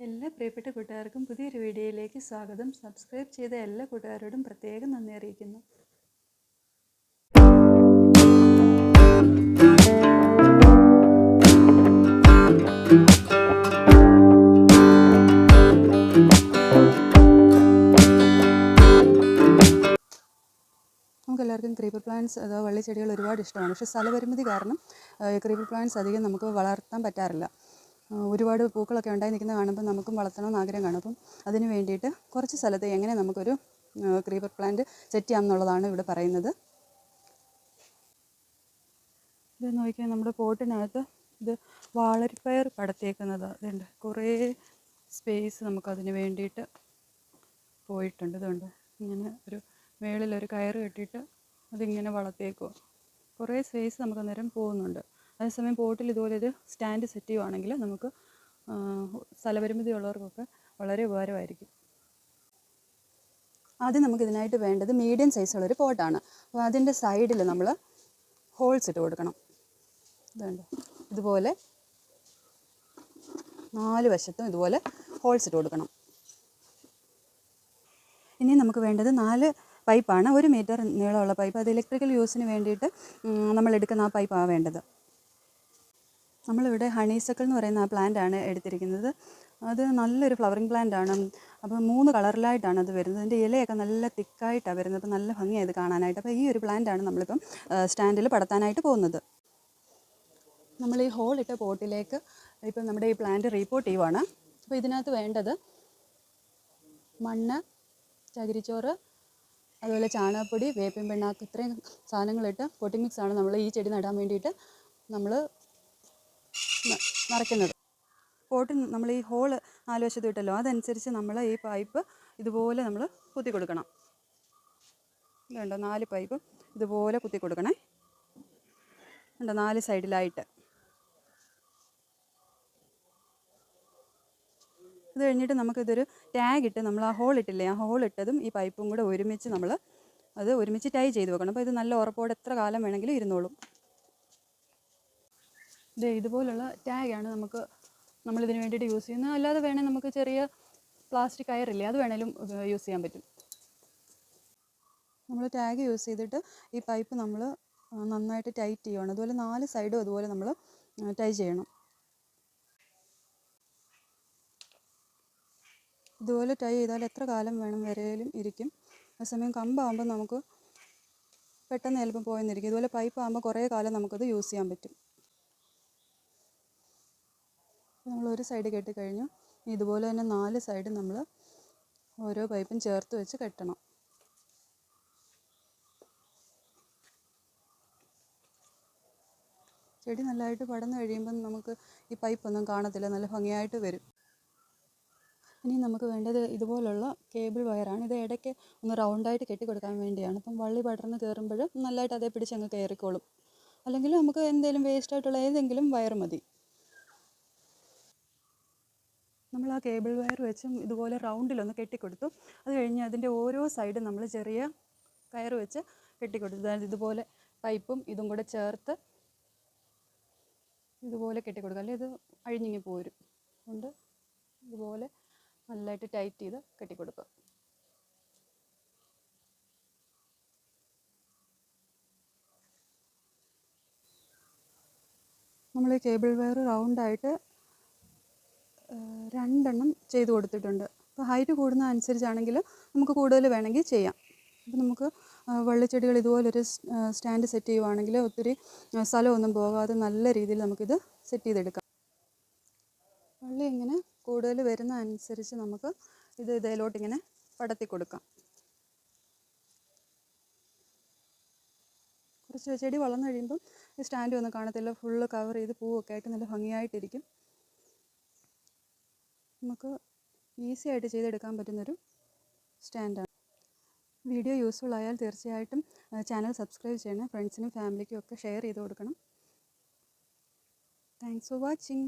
എല്ലാ പ്രിയപ്പെട്ട കൂട്ടുകാർക്കും പുതിയൊരു വീഡിയോയിലേക്ക് സ്വാഗതം. സബ്സ്ക്രൈബ് ചെയ്ത എല്ലാ കൂട്ടുകാരോടും പ്രത്യേകം നന്ദി അറിയിക്കുന്നു. നമുക്കെല്ലാവർക്കും ക്രീപ്പർ പ്ലാന്റ്സ് അഥവാ വള്ളിച്ചെടികൾ ഒരുപാട് ഇഷ്ടമാണ്. പക്ഷേ സ്ഥലപരിമിതി കാരണം ക്രീപ്പർ പ്ലാന്റ്സ് അധികം നമുക്ക് വളർത്താൻ പറ്റാറില്ല. ഒരുപാട് പൂക്കളൊക്കെ ഉണ്ടായി നിൽക്കുന്നത് കാണുമ്പോൾ നമുക്കും വളർത്തണമെന്ന് ആഗ്രഹം കാണും. അപ്പം അതിന് വേണ്ടിയിട്ട് കുറച്ച് സ്ഥലത്ത് എങ്ങനെ നമുക്കൊരു ക്രീപ്പർ പ്ലാന്റ് സെറ്റ് ചെയ്യാം എന്നുള്ളതാണ് ഇവിടെ പറയുന്നത്. ഇത് നോക്കിയാൽ നമ്മുടെ പോട്ടിനകത്ത് ഇത് വാളരിപ്പയർ പടത്തേക്കുന്നത് ഇതുണ്ട്. കുറേ സ്പേസ് നമുക്കതിന് വേണ്ടിയിട്ട് പോയിട്ടുണ്ട്. ഇതുണ്ട്, ഇങ്ങനെ ഒരു മേളിലൊരു കയറ് കെട്ടിയിട്ട് അതിങ്ങനെ വളർത്തേക്കുക. കുറേ സ്പേസ് നമുക്ക് അന്നേരം പോകുന്നുണ്ട്. അതേസമയം പോട്ടിൽ ഇതുപോലെ ഒരു സ്റ്റാൻഡ് സെറ്റ് ചെയ്യുവാണെങ്കിൽ നമുക്ക് സ്ഥലപരിമിതി ഉള്ളവർക്കൊക്കെ വളരെ ഉപകാരമായിരിക്കും. ആദ്യം നമുക്കിതിനായിട്ട് വേണ്ടത് മീഡിയം സൈസുള്ളൊരു പോട്ടാണ്. അപ്പോൾ അതിൻ്റെ സൈഡിൽ നമ്മൾ ഹോൾസ് ഇട്ട് കൊടുക്കണം. ഇതുണ്ട്, ഇതുപോലെ 4 വശത്തും ഇതുപോലെ ഹോൾസ് ഇട്ട് കൊടുക്കണം. ഇനി നമുക്ക് വേണ്ടത് 4 പൈപ്പാണ്. 1 മീറ്റർ നീളമുള്ള പൈപ്പ്. അത് ഇലക്ട്രിക്കൽ യൂസിന് വേണ്ടിയിട്ട് നമ്മൾ എടുക്കുന്ന ആ പൈപ്പാണ് വേണ്ടത്. നമ്മളിവിടെ ഹണീസക്കിൾ എന്ന് പറയുന്ന ആ പ്ലാന്റാണ് എടുത്തിരിക്കുന്നത്. അത് നല്ലൊരു ഫ്ലവറിങ് പ്ലാന്റാണ്. അപ്പോൾ 3 കളറിലായിട്ടാണ് അത് വരുന്നത്. അതിൻ്റെ ഇലയൊക്കെ നല്ല തിക്കായിട്ടാണ് വരുന്നത്. അപ്പോൾ നല്ല ഭംഗിയായത് കാണാനായിട്ട്. അപ്പോൾ ഈ ഒരു പ്ലാന്റാണ് നമ്മളിപ്പം സ്റ്റാൻഡിൽ പടത്താനായിട്ട് പോകുന്നത്. നമ്മൾ ഈ ഹോളിട്ട പോട്ടിലേക്ക് ഇപ്പം നമ്മുടെ ഈ പ്ലാന്റ് റീപോർട്ട് ചെയ്യുവാണ്. അപ്പോൾ ഇതിനകത്ത് വേണ്ടത് മണ്ണ്, ചകിരിച്ചോറ്, അതുപോലെ ചാണകപ്പൊടി, വേപ്പിൻ പിണ്ണാക്ക്, ഇത്രയും സാധനങ്ങളിട്ട് പോട്ടിംഗ് മിക്സാണ് നമ്മൾ ഈ ചെടി നടാൻ വേണ്ടിയിട്ട് നമ്മൾ നിറയ്ക്കുന്നത്. പോട്ട് നമ്മൾ ഈ ഹോള് 4 വശത്ത് ഇട്ടല്ലോ, അതനുസരിച്ച് നമ്മൾ ഈ പൈപ്പ് ഇതുപോലെ നമ്മൾ കുത്തി കൊടുക്കണം. ഇതുണ്ടോ, 4 പൈപ്പ് ഇതുപോലെ കുത്തി കൊടുക്കണേ. ഉണ്ടോ, 4 സൈഡിലായിട്ട്. ഇത് കഴിഞ്ഞിട്ട് നമുക്കിതൊരു ടാഗ് ഇട്ട് നമ്മൾ ആ ഹോളിട്ടില്ലേ, ആ ഹോളിട്ടതും ഈ പൈപ്പും കൂടെ ഒരുമിച്ച് നമ്മൾ അത് ഒരുമിച്ച് ടൈ ചെയ്ത് വെക്കണം. അപ്പോൾ ഇത് നല്ല ഉറപ്പോടെ എത്ര കാലം വേണമെങ്കിലും ഇരുന്നോളും. ഇതുപോലുള്ള ടാഗാണ് നമ്മളിതിന് വേണ്ടിയിട്ട് യൂസ് ചെയ്യുന്നത്. അല്ലാതെ വേണേൽ നമുക്ക് ചെറിയ പ്ലാസ്റ്റിക് കയറില്ലേ, അത് വേണേലും യൂസ് ചെയ്യാൻ പറ്റും. നമ്മൾ ടാഗ് യൂസ് ചെയ്തിട്ട് ഈ പൈപ്പ് നമ്മൾ നന്നായിട്ട് ടൈറ്റ് ചെയ്യുകയാണ്. അതുപോലെ 4 സൈഡും അതുപോലെ നമ്മൾ ടൈ ചെയ്യണം. ഇതുപോലെ ടൈ ചെയ്താൽ എത്ര കാലം വേണം വരെയും ഇരിക്കും. അതേസമയം കമ്പാകുമ്പോൾ നമുക്ക് പെട്ടെന്ന് ചിലപ്പോൾ പോയെന്നിരിക്കും. ഇതുപോലെ പൈപ്പ് ആകുമ്പോൾ കുറേ കാലം നമുക്കത് യൂസ് ചെയ്യാൻ പറ്റും. നമ്മൾ ഒരു സൈഡ് കെട്ടിക്കഴിഞ്ഞു. ഇതുപോലെ തന്നെ 4 സൈഡും നമ്മൾ ഓരോ പൈപ്പും ചേർത്ത് വെച്ച് കെട്ടണം. ചെടി നല്ലതായിട്ട് പടർന്നു കഴിയുമ്പം നമുക്ക് ഈ പൈപ്പൊന്നും കാണത്തില്ല, നല്ല ഭംഗിയായിട്ട് വരും. ഇനി നമുക്ക് വേണ്ടത് ഇതുപോലുള്ള കേബിൾ വയറാണ്. ഇത് ഇടയ്ക്ക് ഒന്ന് റൗണ്ടായിട്ട് കെട്ടി കൊടുക്കാൻ വേണ്ടിയാണ്. അപ്പം വള്ളി പടർന്ന് കയറുമ്പോൾ നല്ലതായിട്ട് അതേ പിടിച്ചങ്ങ് കയറിക്കോളും. അല്ലെങ്കിൽ നമുക്ക് എന്തെങ്കിലും വേസ്റ്റായിട്ടുള്ള ഏതെങ്കിലും വയർ മതി. നമ്മൾ ആ കേബിൾ വയർ വെച്ചും ഇതുപോലെ റൗണ്ടിലൊന്ന് കെട്ടിക്കൊടുത്തു. അത് കഴിഞ്ഞ് അതിൻ്റെ ഓരോ സൈഡും നമ്മൾ ചെറിയ കയർ വെച്ച് കെട്ടിക്കൊടുത്തു. അതായത് ഇതുപോലെ പൈപ്പും ഇതും കൂടെ ചേർത്ത് ഇതുപോലെ കെട്ടിക്കൊടുക്കുക, അല്ലെങ്കിൽ ഇത് അഴിഞ്ഞിങ്ങി പോരും. അതുകൊണ്ട് ഇതുപോലെ നല്ലതായിട്ട് ടൈറ്റ് ചെയ്ത് കെട്ടിക്കൊടുക്കുക. നമ്മൾ ഈ കേബിൾ വയർ റൗണ്ടായിട്ട് 2 എണ്ണം ചെയ്ത് കൊടുത്തിട്ടുണ്ട്. അപ്പോൾ ഹൈറ്റ് കൂടുന്ന അനുസരിച്ചാണെങ്കിൽ നമുക്ക് കൂടുതൽ വേണമെങ്കിൽ ചെയ്യാം. അപ്പോൾ നമുക്ക് വള്ളിച്ചെടികൾ ഇതുപോലൊരു സ്റ്റാൻഡ് സെറ്റ് ചെയ്യുവാണെങ്കിൽ ഒത്തിരി സ്ഥലമൊന്നും പോകാതെ നല്ല രീതിയിൽ നമുക്കിത് സെറ്റ് ചെയ്തെടുക്കാം. വള്ളി ഇങ്ങനെ കൂടുതൽ വരുന്ന അനുസരിച്ച് നമുക്ക് ഇതിലോട്ടിങ്ങനെ പടത്തി കൊടുക്കാം. കുറച്ച് ചെടി വളർന്നു കഴിയുമ്പം ഈ സ്റ്റാൻഡ് ഒന്നും കാണത്തില്ല, ഫുള്ള് കവർ ചെയ്ത് പൂവൊക്കെ ആയിട്ട് നല്ല ഭംഗിയായിട്ടിരിക്കും. നമുക്ക് ഈസി ആയിട്ട് ചെയ്തെടുക്കാൻ പറ്റുന്നൊരു സ്റ്റാൻഡാണ്. വീഡിയോ യൂസ്ഫുൾ ആയാൽ തീർച്ചയായിട്ടും ചാനൽ സബ്സ്ക്രൈബ് ചെയ്യണം. ഫ്രണ്ട്സിനും ഫാമിലിക്കും ഒക്കെ ഷെയർ ചെയ്ത് കൊടുക്കണം. Thanks for watching.